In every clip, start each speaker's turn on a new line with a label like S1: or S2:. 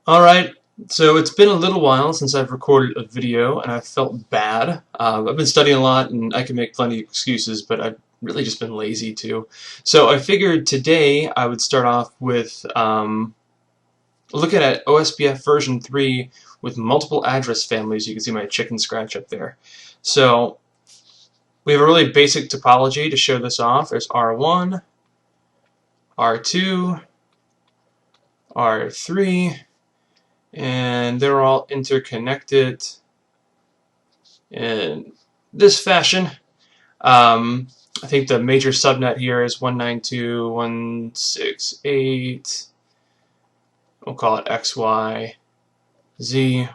S1: Alright, so it's been a little while since I've recorded a video and I felt bad. I've been studying a lot and I can make plenty of excuses, but I've really just been lazy too. So I figured today I would start off with looking at OSPF version 3 with multiple address families. You can see my chicken scratch up there. So we have a really basic topology to show this off. There's R1, R2, R3, and they're all interconnected in this fashion. I think the major subnet here is 192.168. We'll call it XYZ,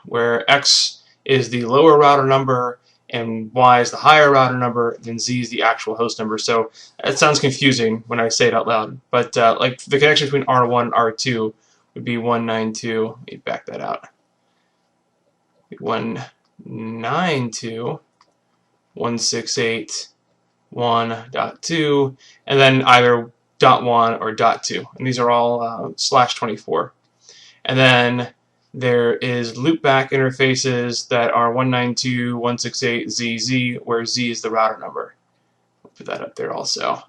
S1: where X is the lower router number and Y is the higher router number, then Z is the actual host number. So it sounds confusing when I say it out loud, but like the connection between R1 and R2 would be 192. Let me back that out. 192.168.1.2, and then either .1 or .2, and these are all /24. And then there is loopback interfaces that are 192.168.ZZ, where Z is the router number. I'll put that up there also.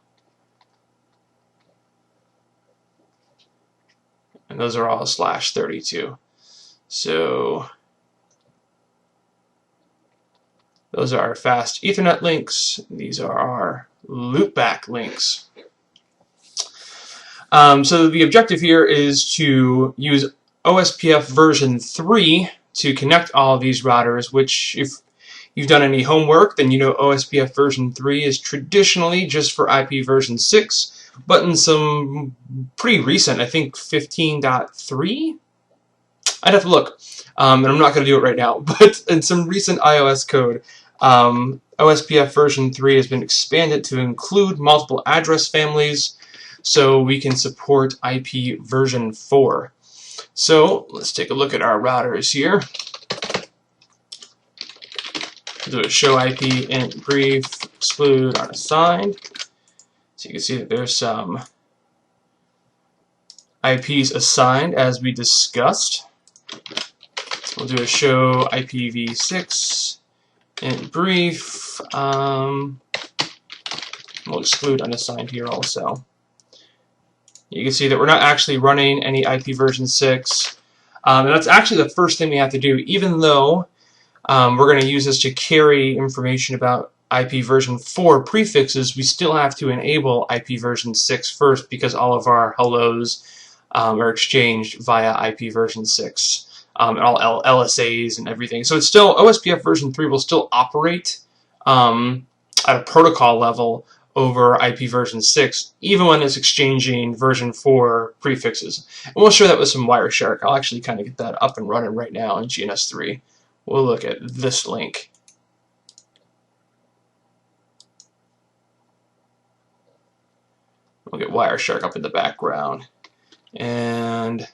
S1: And those are all /32. So those are our fast Ethernet links. These are our loopback links. So the objective here is to use OSPF version 3 to connect all of these routers, which if you've done any homework, then you know OSPF version 3 is traditionally just for IP version 6. But in some pretty recent, I think 15.3, I'd have to look, and I'm not going to do it right now, but in some recent iOS code, OSPF version 3 has been expanded to include multiple address families, so we can support IP version 4. So let's take a look at our routers here. Do a show IP int brief, exclude unassigned. So you can see that there's some IPs assigned as we discussed. We'll do a show IPv6 int brief. We'll exclude unassigned here also. You can see that we're not actually running any IP version 6. And that's actually the first thing we have to do, even though we're going to use this to carry information about IP version 4 prefixes. We still have to enable IP version 6 first because all of our hellos are exchanged via IP version 6, and all LSAs and everything. So it's still, OSPF version 3 will still operate at a protocol level over IP version 6, even when it's exchanging version 4 prefixes. And we'll show that with some Wireshark. I'll actually kind of get that up and running right now in GNS3. We'll look at this link. We'll get Wireshark up in the background. And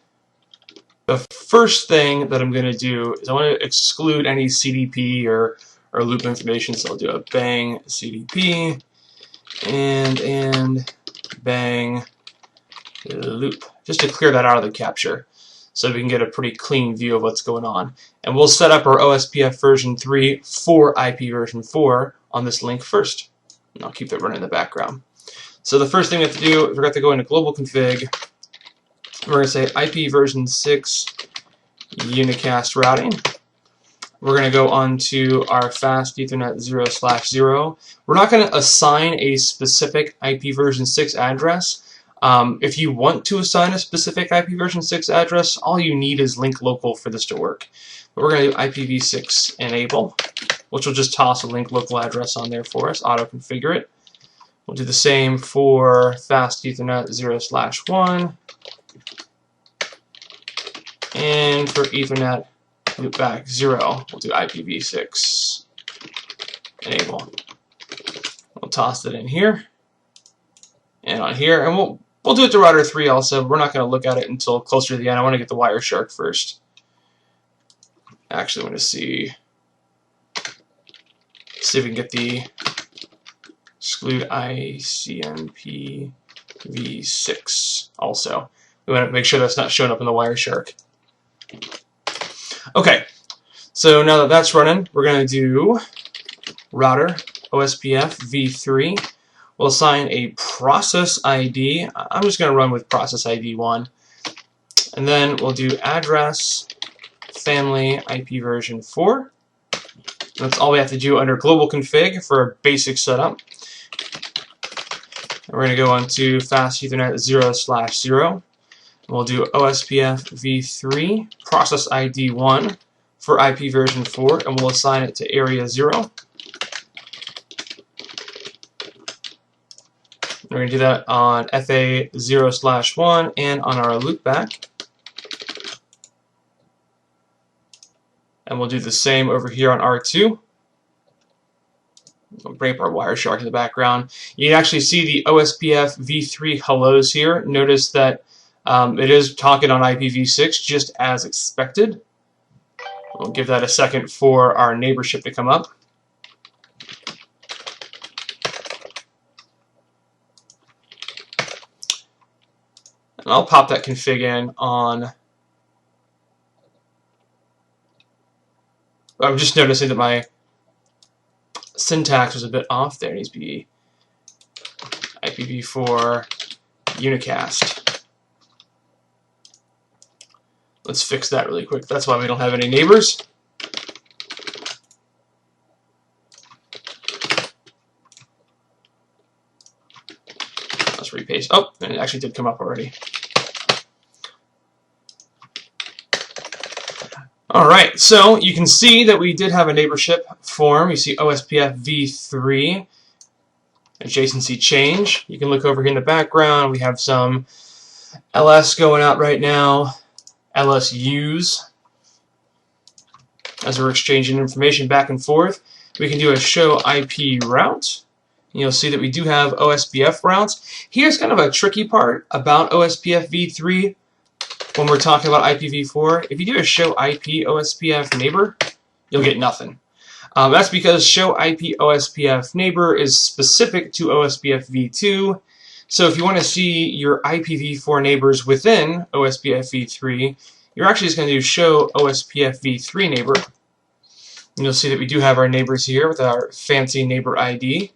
S1: the first thing that I'm going to do is I want to exclude any CDP or loop information. So I'll do a bang CDP and bang loop, just to clear that out of the capture so we can get a pretty clean view of what's going on. And we'll set up our OSPF version 3 for IP version 4 on this link first. And I'll keep that running in the background. So the first thing we have to do is we're going to go into global config. We're going to say IP version 6 unicast routing. We're going to go on to our fast Ethernet 0/0. We're not going to assign a specific IP version 6 address. If you want to assign a specific IP version 6 address, all you need is link local for this to work. But we're going to do IPv6 enable, which will just toss a link local address on there for us, auto configure it. We'll do the same for fast Ethernet 0/1, and for Ethernet loopback 0, we'll do IPv6 enable. We'll toss it in here and on here, and we'll do it to router 3 also. We're not going to look at it until closer to the end. I want to get the Wireshark first. Actually, I want to see if we can get the exclude ICMPv6 also. We want to make sure that's not showing up in the Wireshark. Okay, so now that that's running, we're going to do router OSPFv3. We'll assign a process ID. I'm just going to run with process ID 1. And then we'll do address family IP version 4. That's all we have to do under global config for a basic setup. And we're going to go on to fast Ethernet 0/0. We'll do OSPFv3 process ID 1 for IP version 4, and we'll assign it to area 0. We're going to do that on FA 0/1 and on our loopback. And we'll do the same over here on R2. We'll bring up our Wireshark in the background. You can actually see the OSPFv3 hellos here. Notice that it is talking on IPv6 just as expected. We'll give that a second for our neighborship to come up. And I'll pop that config in on... I'm just noticing that my syntax was a bit off there. It needs to be IPv4 unicast. Let's fix that really quick. That's why we don't have any neighbors. Let's repaste. Oh, and it actually did come up already. Alright, so you can see that we did have a neighborship form. You see OSPFv3 adjacency change. You can look over here in the background. We have some LS going out right now, LSUs, as we're exchanging information back and forth. We can do a show IP route. You'll see that we do have OSPF routes. Here's kind of a tricky part about OSPFv3 when we're talking about IPv4. If you do a show IP OSPF neighbor, you'll get nothing. That's because show IP OSPF neighbor is specific to OSPFv2. So if you want to see your IPv4 neighbors within OSPFv3, you're actually just going to do show OSPFv3 neighbor. And you'll see that we do have our neighbors here with our fancy neighbor ID.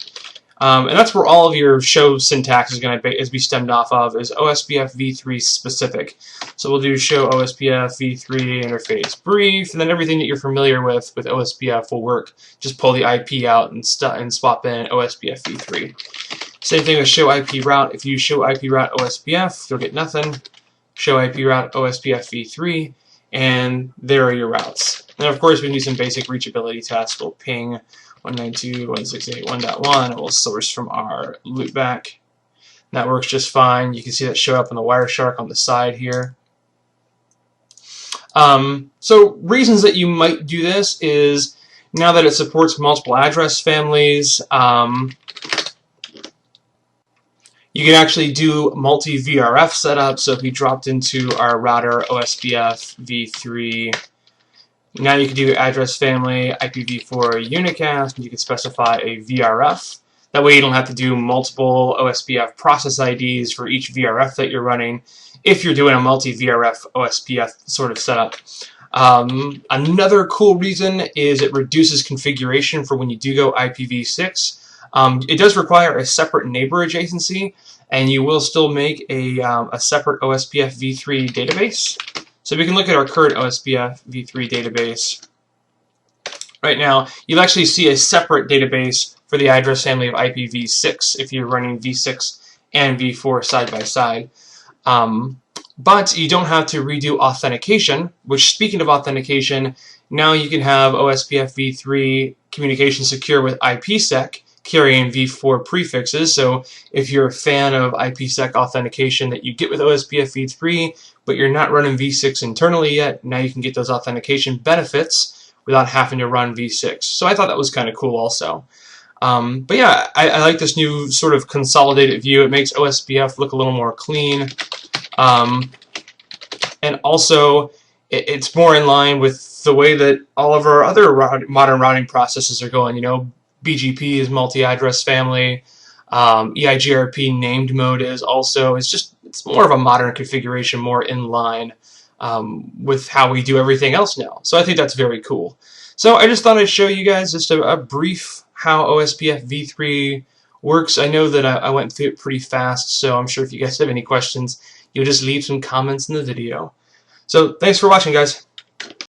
S1: And that's where all of your show syntax is going to be stemmed off of, is OSPFv3 specific. So we'll do show OSPFv3 interface brief, and then everything that you're familiar with OSPF will work. Just pull the IP out and swap in OSPFv3. Same thing with show IP route. If you show IP route OSPF, you'll get nothing. Show IP route OSPFv3, and there are your routes. And of course, we can do some basic reachability tests. We'll ping 192.168.1.1, and we'll source from our loopback. That works just fine. You can see that show up on the Wireshark on the side here. So reasons that you might do this is, now that it supports multiple address families, you can actually do multi-VRF setup. So if we dropped into our router OSPFv3, now you can do address family IPv4 unicast, and you can specify a VRF. That way you don't have to do multiple OSPF process IDs for each VRF that you're running if you're doing a multi-VRF OSPF sort of setup. Another cool reason is it reduces configuration for when you do go IPv6. It does require a separate neighbor adjacency, and you will still make a separate OSPFv3 database. So we can look at our current OSPFv3 database. Right now, you'll actually see a separate database for the address family of IPv6 if you're running v6 and v4 side by side. But you don't have to redo authentication, which, speaking of authentication, now you can have OSPFv3 communication secure with IPsec, carrying v4 prefixes. So if you're a fan of IPsec authentication that you get with OSPFv3, but you're not running v6 internally yet, now you can get those authentication benefits without having to run v6. So I thought that was kind of cool also. But yeah, I like this new sort of consolidated view. It makes OSPF look a little more clean. And also, it's more in line with the way that all of our other modern routing processes are going. You know, BGP is multi-address family. EIGRP named mode is also. It's more of a modern configuration, more in line with how we do everything else now. So I think that's very cool. So I just thought I'd show you guys just a brief how OSPFv3 works. I know that I went through it pretty fast, so I'm sure if you guys have any questions, you'll just leave some comments in the video. So thanks for watching, guys.